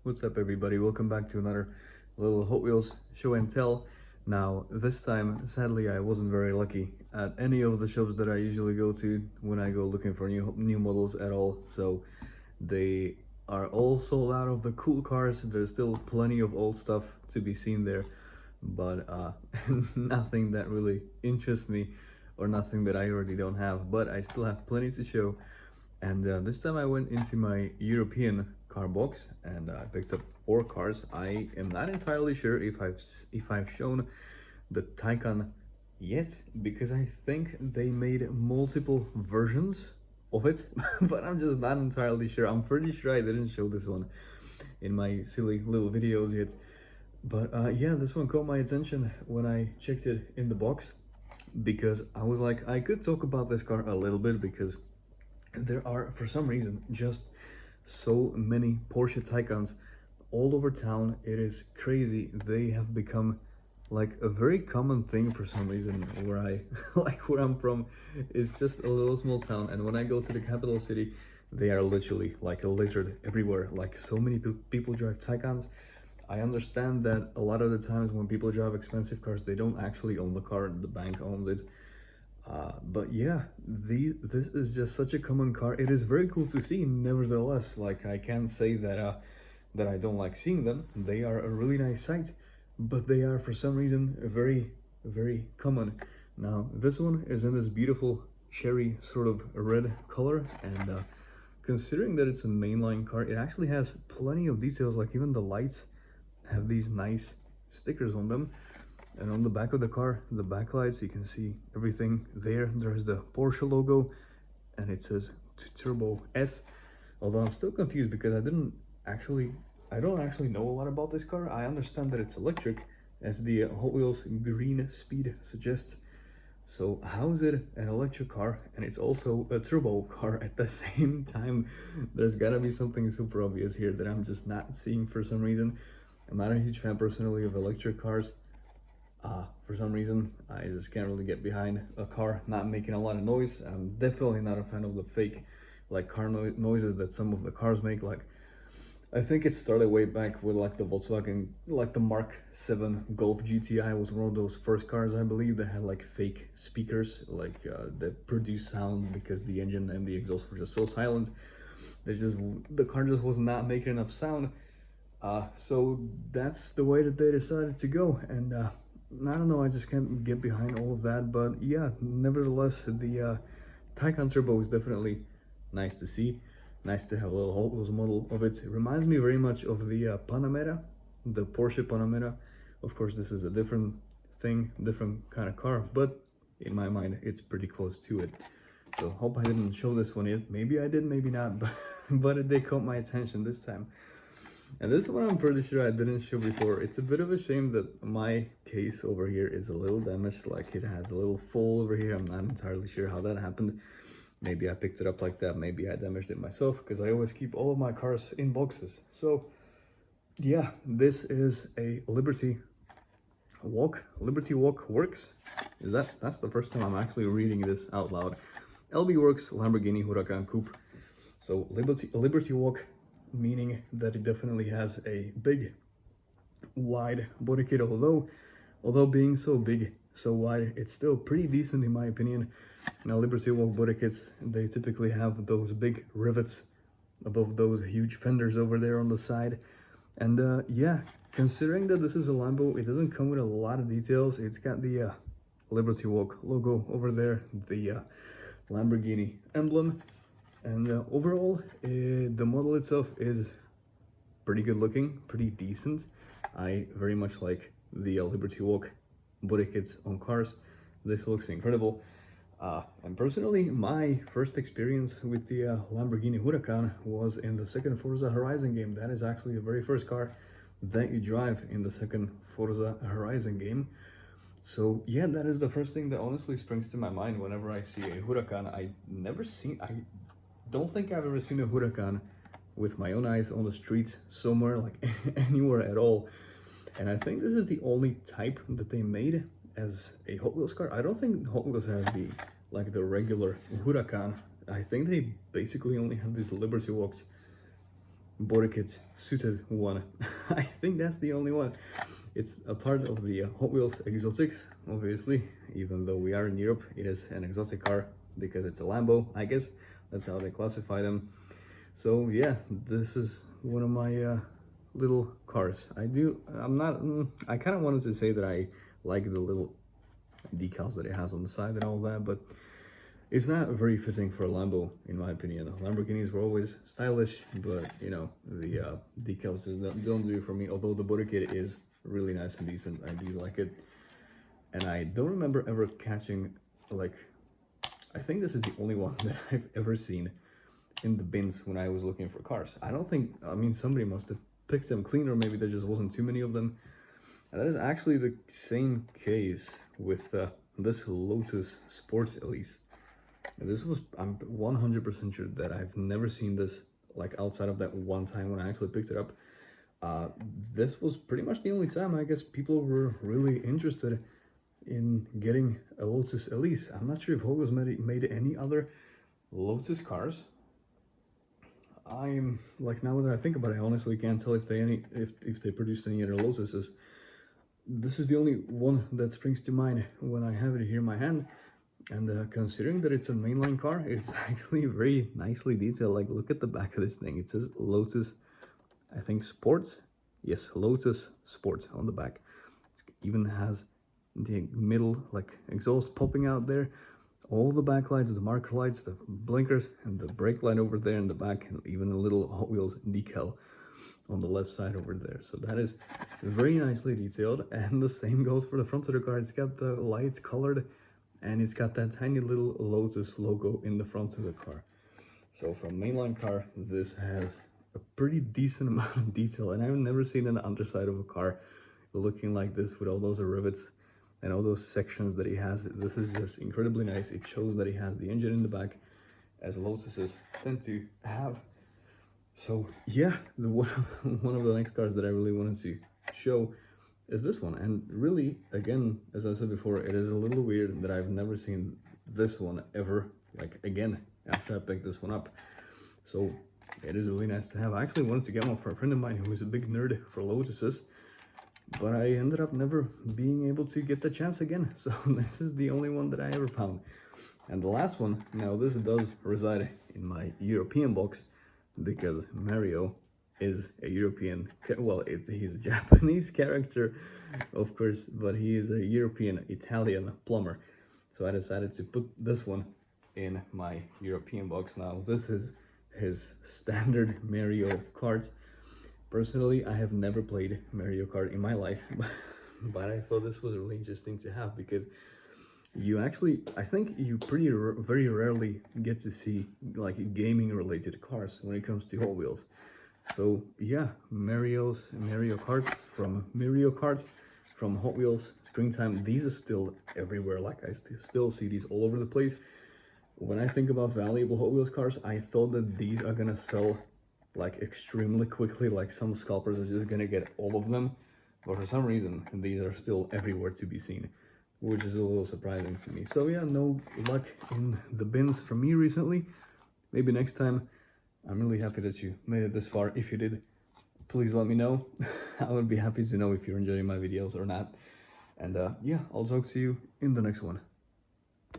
What's up, everybody? Welcome back to another little Hot Wheels show and tell. Now, this time, sadly, I wasn't very lucky at any of the shops that I usually go to when I go looking for new models at all. So they are all sold out of the cool cars. There's still plenty of old stuff to be seen there, but nothing that really interests me or nothing that I already don't have. But I still have plenty to show. And this time I went into my European car box and I picked up 4 cars. I am not entirely sure if I've shown the Taycan yet, because I think they made multiple versions of it, but I'm just not entirely sure. I'm pretty sure I didn't show this one in my silly little videos yet. But yeah, this one caught my attention when I checked it in the box, because I was like, I could talk about this car a little bit, because there are, for some reason, just so many Porsche Taycans all over town. It is crazy. They have become like a very common thing for some reason where I like where I'm from. It's just a little small town, and when I go to the capital city, they are literally like littered everywhere. Like, so many people drive Taycans. I understand that a lot of the times when people drive expensive cars, they don't actually own the car, the bank owns it. But yeah, this is just such a common car. It is very cool to see, nevertheless. Like, I can't say that I don't like seeing them. They are a really nice sight, but they are, for some reason, very common. Now, this one is in this beautiful cherry sort of red color, and considering that it's a mainline car, it actually has plenty of details. Like, even the lights have these nice stickers on them. And on the back of the car, the backlights, you can see everything there. There's the Porsche logo, and it says Turbo S. Although I'm still confused because I don't actually know a lot about this car. I understand that it's electric, as the Hot Wheels green speed suggests. So how is it an electric car and it's also a turbo car at the same time? There's gotta be something super obvious here that I'm just not seeing for some reason. I'm not a huge fan personally of electric cars. For some reason, I just can't really get behind a car not making a lot of noise. I'm definitely not a fan of the fake, like, car noises that some of the cars make. Like, I think it started way back with like the Volkswagen, like the Mark 7 Golf GTI was one of those first cars, I believe, that had like fake speakers, like that produce sound because the engine and the exhaust were just so silent. The car just was not making enough sound. So that's the way that they decided to go, and I don't know, I just can't get behind all of that. But yeah, nevertheless, the Taycan Turbo is definitely nice to see. Nice to have a little Hot Wheels model of it. It reminds me very much of the Panamera, the Porsche Panamera. Of course, this is a different thing, different kind of car, but in my mind, it's pretty close to it. So hope I didn't show this one yet. Maybe I did, maybe not, but it did caught my attention this time. And this one I'm pretty sure I didn't show before. It's a bit of a shame that my case over here is a little damaged. Like, it has a little fall over here. I'm not entirely sure how that happened. Maybe I picked it up like that. Maybe I damaged it myself, because I always keep all of my cars in boxes. So yeah, this is a Liberty Walk. Liberty Walk Works. That's the first time I'm actually reading this out loud. LB Works Lamborghini Huracan Coupe. So Liberty Walk, meaning that it definitely has a big, wide body kit. Although being so big, so wide, it's still pretty decent in my opinion. Now, Liberty Walk body kits, they typically have those big rivets above those huge fenders over there on the side. And yeah, considering that this is a Lambo, it doesn't come with a lot of details. It's got the Liberty Walk logo over there, the Lamborghini emblem. And overall, the model itself is pretty good looking, pretty decent. I very much like the Liberty Walk body kits on cars. This looks incredible. And personally, my first experience with the Lamborghini Huracan was in the second Forza Horizon game. That is actually the very first car that you drive in the second Forza Horizon game. So yeah, that is the first thing that honestly springs to my mind whenever I see a Huracan. I don't think I've ever seen a Huracan with my own eyes on the streets somewhere, like anywhere at all. And I think this is the only type that they made as a Hot Wheels car. I don't think Hot Wheels has the regular Huracan. I think they basically only have these Liberty Walks. Bodykit suited one. I think that's the only one. It's a part of the Hot Wheels Exotics, obviously. Even though we are in Europe, it is an exotic car because it's a Lambo, I guess. That's how they classify them. So yeah, this is one of my little cars. I kind of wanted to say that I like the little decals that it has on the side and all that, but it's not very fitting for a Lambo, in my opinion. Lamborghinis were always stylish, but you know, the decals just don't do it for me. Although the body kit is really nice and decent, I do like it. And I don't remember ever catching, like, I think this is the only one that I've ever seen in the bins when I was looking for cars. I don't think, I mean, somebody must have picked them clean, or maybe there just wasn't too many of them. And that is actually the same case with this Lotus Sport Elise. And this was, I'm 100% sure that I've never seen this, like, outside of that one time when I actually picked it up. This was pretty much the only time I guess people were really interested in getting a Lotus Elise. I'm not sure if Hot Wheels made any other Lotus cars. I'm like, now that I think about it, I honestly can't tell if they produced any other Lotuses. This is the only one that springs to mind when I have it here in my hand. And considering that it's a mainline car, it's actually very nicely detailed. Like, look at the back of this thing. It says Lotus, I think, Sport. Yes, Lotus Sport on the back. It even has the middle, like, exhaust popping out there. All the backlights, the marker lights, the blinkers, and the brake light over there in the back, and even a little Hot Wheels decal on the left side over there. So that is very nicely detailed, and the same goes for the front of the car. It's got the lights colored, and it's got that tiny little Lotus logo in the front of the car. So for a mainline car, this has a pretty decent amount of detail, and I've never seen an underside of a car looking like this with all those rivets and all those sections that he has. This is just incredibly nice. It shows that he has the engine in the back, as Lotuses tend to have. So yeah, one of the next cars that I really wanted to show is this one. And really, again, as I said before, it is a little weird that I've never seen this one ever, like, again, after I picked this one up. So it is really nice to have. I actually wanted to get one for a friend of mine who is a big nerd for Lotuses, but I ended up never being able to get the chance again. So this is the only one that I ever found. And the last one, now this does reside in my European box, because Mario is a European, well, he's a Japanese character, of course, but he is a European Italian plumber. So I decided to put this one in my European box. Now this is his standard Mario Kart. Personally, I have never played Mario Kart in my life, but I thought this was really interesting to have, because you actually, I think you very rarely get to see, like, gaming related cars when it comes to Hot Wheels. So yeah, Mario Kart from Hot Wheels Screen Time. These are still everywhere. Like, I still see these all over the place. When I think about valuable Hot Wheels cars, I thought that these are gonna sell, like, extremely quickly. Like, some scalpers are just gonna get all of them, but for some reason these are still everywhere to be seen, which is a little surprising to me. So yeah, no luck in the bins for me recently. Maybe next time. I'm really happy that you made it this far. If you did, please let me know. I would be happy to know if you're enjoying my videos or not. And yeah, I'll talk to you in the next one.